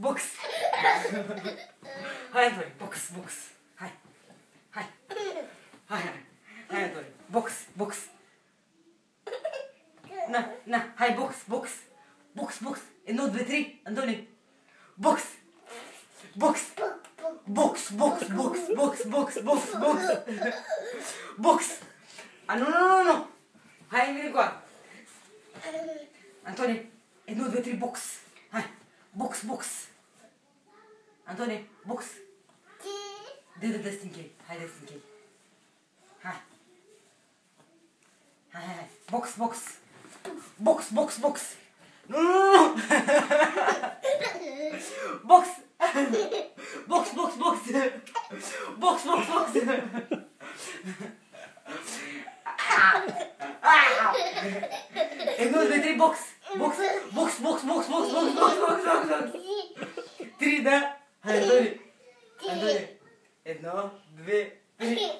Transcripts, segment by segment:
box. Hai, Antoni, box, box. Hai. Hai. Hai, hai. Hai, Antoni. Box, box. Na, na, hai, box, box. Box, box. 1, 2, 3, Antoni. Box. Box. Box, box, box, box, box, box, box. Box. Ah, nu, nu, nu, nu. Hai, vine cu a. Antoni, 1, 2, 3, box. Hai. Box, box. Antoni, box. Dă-te să închei. Hai, dă să închei. Hai. Hai, hai, hai. Box, box. Box, box, box. Nu, nu, nu. Box. Box, box, box. Box, box, box. 1, 2, 3, box. Box, box, box, box, box, box, box, box, box, box. 3, da? Hai, Antoni. Antoni. 1, 2, 3.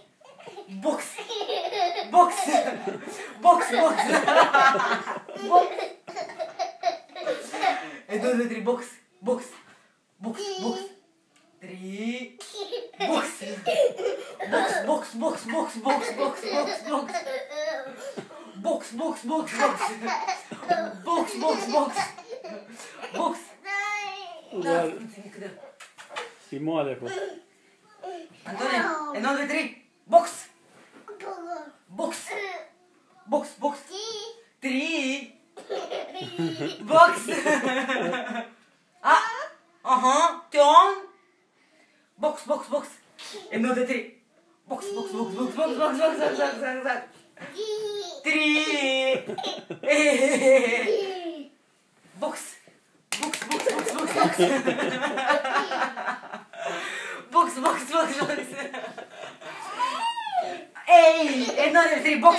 Box. Box. Box, box. Box. 1, 2, 3, box. Box. Box, box. 3. Box. Box, box, box, box, box, box, box. Box, box, box, box. Box, box, box. Box. Da, puțin cât. E moale acum. Antoni, 1, 2, 3. Box. Box. Box, box. 3. Box. Ah. Aha. Turn. Box, box, box. 1, 2, 3. Box, box, box, box, box, box, box, box, box, box, box. 3. Box. Box, box, box, box, box. Box, box, box, box. Ei, 1, 2, 3, box.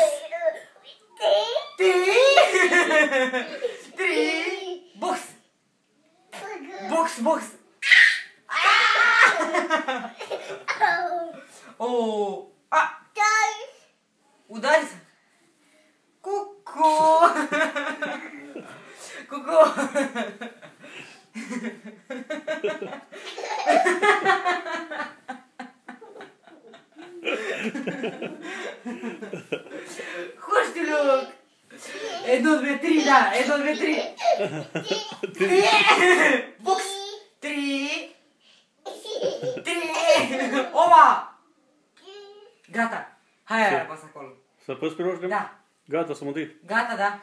3. Box. Box, box. Oh. Ah. Udarți. Cucu. Cucu. Hoști loc. 1, 2, 3, da. 1, 2, 3. 3. Box. 3. 3. Oma. Gata. Hai, apasă acolo. Să apăs pe roșu? Da. Gata, s-a mântuit. Gata, da.